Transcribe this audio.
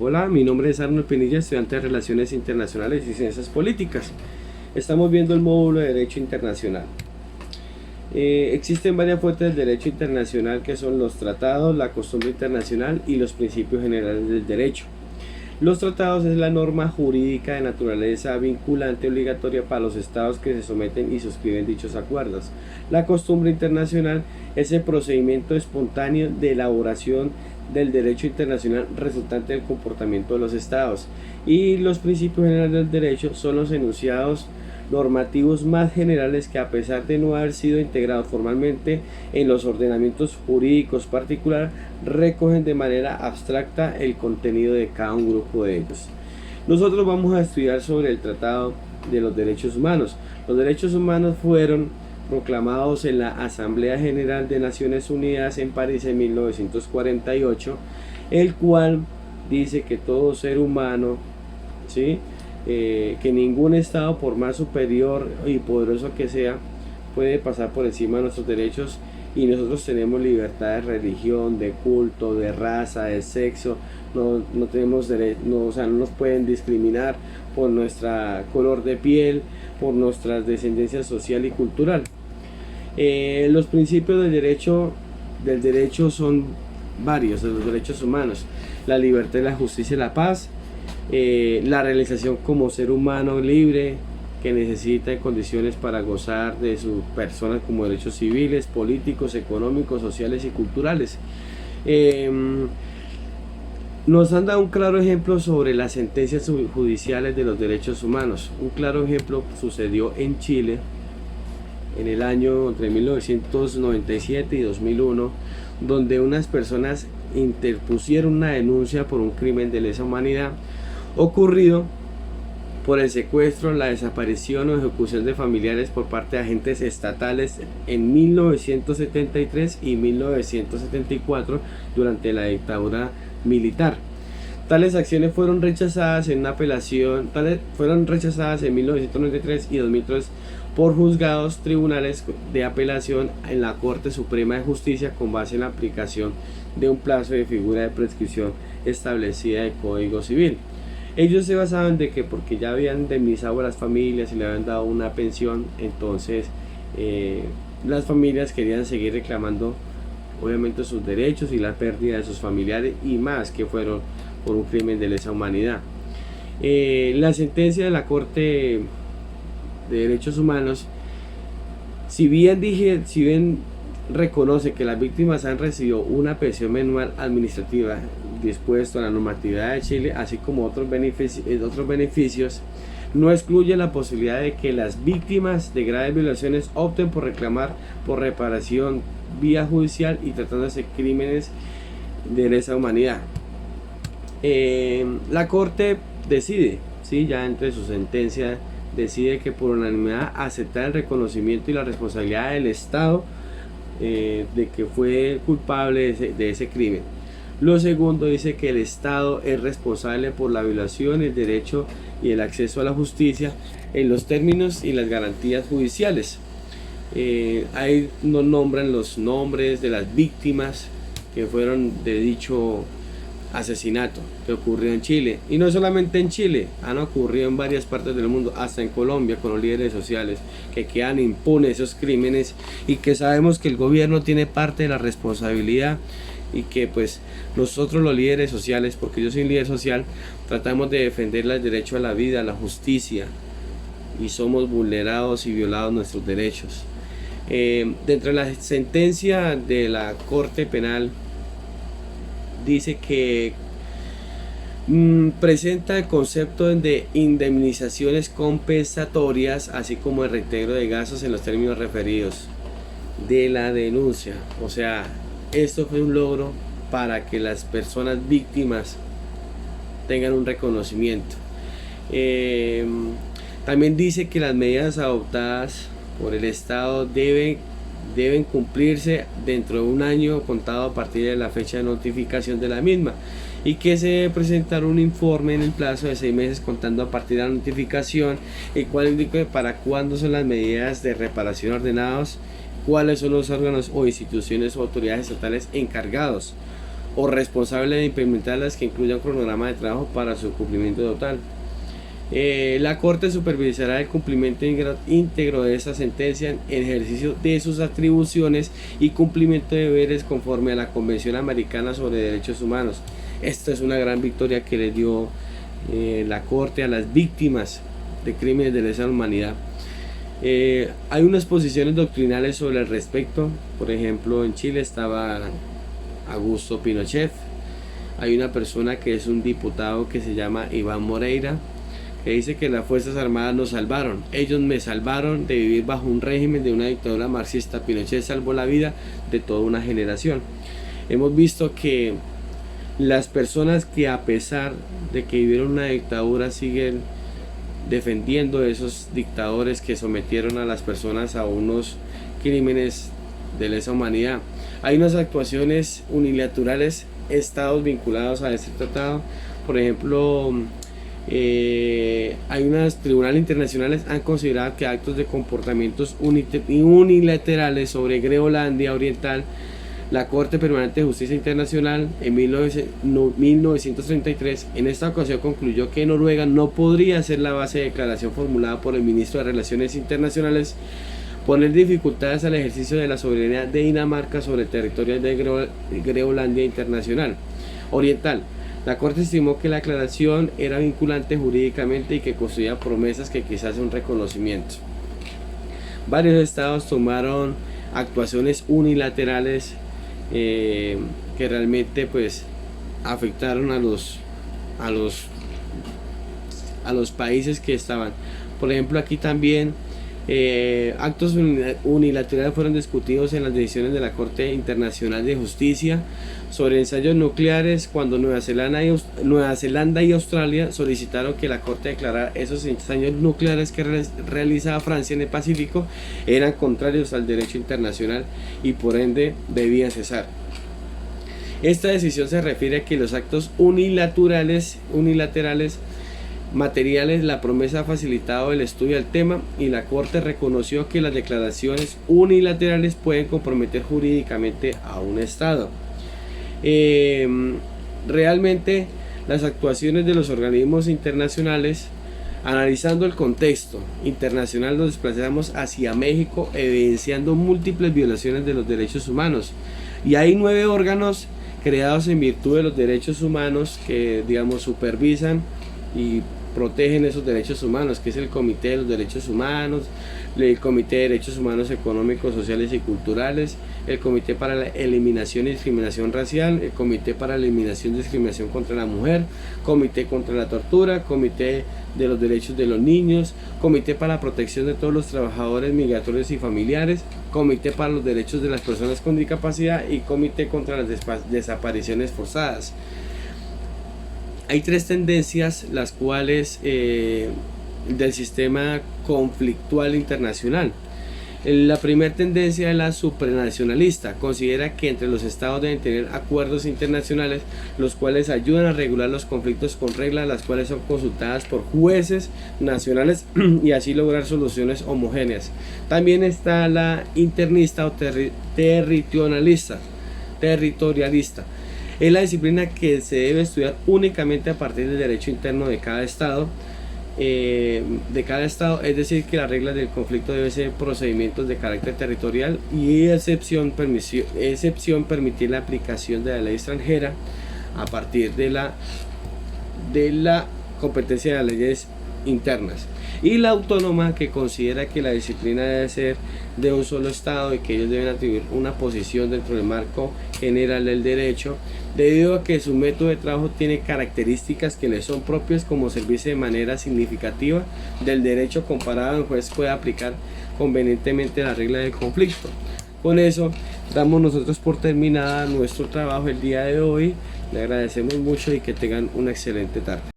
Hola, mi nombre es Arnold Pinilla, estudiante de Relaciones Internacionales y Ciencias Políticas. Estamos viendo el módulo de Derecho Internacional. Existen varias fuentes del derecho internacional que son los tratados, la costumbre internacional y los principios generales del derecho. Los tratados es la norma jurídica de naturaleza vinculante obligatoria para los estados que se someten y suscriben dichos acuerdos. La costumbre internacional es el procedimiento espontáneo de elaboración del derecho internacional resultante del comportamiento de los estados. Y los principios generales del derecho son los enunciados normativos más generales que, a pesar de no haber sido integrados formalmente en los ordenamientos jurídicos particular, recogen de manera abstracta el contenido de cada un grupo de ellos. Nosotros vamos a estudiar sobre el Tratado de los Derechos Humanos. Los derechos humanos fueron proclamados en la Asamblea General de Naciones Unidas en París en 1948, el cual dice que todo ser humano, ¿sí?, que ningún estado, por más superior y poderoso que sea, puede pasar por encima de nuestros derechos, y nosotros tenemos libertad de religión, de culto, de raza, de sexo. No tenemos derecho, o sea, no nos pueden discriminar por nuestra color de piel, por nuestra descendencia social y cultural. Los principios del derecho son varios, de los derechos humanos: la libertad, la justicia y la paz, la realización como ser humano libre que necesita condiciones para gozar de sus personas como derechos civiles, políticos, económicos, sociales y culturales. Nos han dado un claro ejemplo sobre las sentencias judiciales de los derechos humanos. Un claro ejemplo sucedió en Chile en el año entre 1997 y 2001, donde unas personas interpusieron una denuncia por un crimen de lesa humanidad ocurrido por el secuestro, la desaparición o ejecución de familiares por parte de agentes estatales en 1973 y 1974 durante la dictadura militar. Tales acciones fueron rechazadas en una apelación, fueron rechazadas en 1993 y 2003 por juzgados tribunales de apelación en la Corte Suprema de Justicia, con base en la aplicación de un plazo de figura de prescripción establecida del Código Civil. Ellos se basaban de que porque ya habían indemnizado a las familias y le habían dado una pensión, entonces las familias querían seguir reclamando obviamente sus derechos y la pérdida de sus familiares, y más que fueron por un crimen de lesa humanidad. La sentencia de la Corte de Derechos Humanos, si bien reconoce que las víctimas han recibido una pensión mensual administrativa dispuesto a la normatividad de Chile, así como otros beneficios, no excluye la posibilidad de que las víctimas de graves violaciones opten por reclamar por reparación vía judicial y tratándose de crímenes de lesa humanidad. La Corte decide, ¿sí?, ya entre su sentencia, decide que por unanimidad aceptar el reconocimiento y la responsabilidad del Estado de que fue culpable de ese crimen. Lo segundo dice que el Estado es responsable por la violación del derecho y el acceso a la justicia en los términos y las garantías judiciales. Ahí nos nombran los nombres de las víctimas que fueron de dicho asesinato que ocurrió en Chile, y no solamente en Chile, han ocurrido en varias partes del mundo, hasta en Colombia, con los líderes sociales que quedan impunes esos crímenes, y que sabemos que el gobierno tiene parte de la responsabilidad, y que pues nosotros los líderes sociales, porque yo soy un líder social, tratamos de defender el derecho a la vida, a la justicia, y somos vulnerados y violados nuestros derechos. Dentro de la sentencia de la Corte Penal dice que presenta el concepto de indemnizaciones compensatorias, así como el reintegro de gastos en los términos referidos de la denuncia. O sea, esto fue un logro para que las personas víctimas tengan un reconocimiento. También dice que las medidas adoptadas por el Estado deben cumplirse dentro de un año contado a partir de la fecha de notificación de la misma, y que se debe presentar un informe en el plazo de 6 meses contando a partir de la notificación, el cual indique para cuándo son las medidas de reparación ordenadas, cuáles son los órganos o instituciones o autoridades estatales encargados o responsable de implementarlas, que incluya un cronograma de trabajo para su cumplimiento total. La Corte supervisará el cumplimiento íntegro de esa sentencia en ejercicio de sus atribuciones y cumplimiento de deberes conforme a la Convención Americana sobre Derechos Humanos. Esta es una gran victoria que le dio la Corte a las víctimas de crímenes de lesa humanidad. Hay unas posiciones doctrinales sobre el respecto. Por ejemplo, en Chile estaba Augusto Pinochet. Hay una persona que es un diputado que se llama Iván Moreira, que dice que las Fuerzas Armadas nos salvaron. Ellos me salvaron de vivir bajo un régimen de una dictadura marxista. Pinochet salvó la vida de toda una generación. Hemos visto que las personas que, a pesar de que vivieron una dictadura, siguen defendiendo a esos dictadores que sometieron a las personas a unos crímenes de lesa humanidad. Hay unas actuaciones unilaterales, estados vinculados a este tratado. Por ejemplo, hay unos tribunales internacionales han considerado que actos de comportamientos unilaterales sobre Groenlandia Oriental, la Corte Permanente de Justicia Internacional en 1933 en esta ocasión concluyó que Noruega no podría ser la base de declaración formulada por el ministro de Relaciones Internacionales, poner dificultades al ejercicio de la soberanía de Dinamarca sobre el territorio de Groenlandia Internacional Oriental. La Corte estimó que la aclaración era vinculante jurídicamente y que construía promesas que quizás un reconocimiento. Varios estados tomaron actuaciones unilaterales que realmente pues afectaron a los países que estaban. Por ejemplo, aquí también actos unilaterales fueron discutidos en las decisiones de la Corte Internacional de Justicia sobre ensayos nucleares, cuando Nueva Zelanda y Australia solicitaron que la Corte declarara esos ensayos nucleares que realizaba Francia en el Pacífico eran contrarios al derecho internacional y por ende debían cesar. Esta decisión se refiere a que los actos unilaterales materiales, la promesa ha facilitado el estudio del tema y la Corte reconoció que las declaraciones unilaterales pueden comprometer jurídicamente a un Estado. Realmente las actuaciones de los organismos internacionales, analizando el contexto internacional, nos desplazamos hacia México evidenciando múltiples violaciones de los derechos humanos, y hay 9 órganos creados en virtud de los derechos humanos que, digamos, supervisan y protegen esos derechos humanos, que es el Comité de los Derechos Humanos, el Comité de Derechos Humanos Económicos, Sociales y Culturales, el Comité para la Eliminación y Discriminación Racial, el Comité para la Eliminación y Discriminación contra la Mujer, Comité contra la Tortura, Comité de los Derechos de los Niños, Comité para la Protección de todos los trabajadores migratorios y familiares, Comité para los Derechos de las Personas con Discapacidad y Comité contra las desapariciones forzadas. Hay 3 tendencias las cuales del sistema conflictual internacional. La primera tendencia es la supranacionalista. Considera que entre los estados deben tener acuerdos internacionales los cuales ayudan a regular los conflictos con reglas las cuales son consultadas por jueces nacionales y así lograr soluciones homogéneas. También está la internista o territorialista. Es la disciplina que se debe estudiar únicamente a partir del derecho interno de cada estado. Es decir, que las reglas del conflicto deben ser procedimientos de carácter territorial y excepción permitir la aplicación de la ley extranjera a partir de la competencia de las leyes internas. Y la autónoma, que considera que la disciplina debe ser de un solo estado y que ellos deben atribuir una posición dentro del marco general del derecho, debido a que su método de trabajo tiene características que le son propias, como servirse de manera significativa del derecho comparado, el juez puede aplicar convenientemente la regla del conflicto. Con eso damos nosotros por terminada nuestro trabajo el día de hoy. Le agradecemos mucho y que tengan una excelente tarde.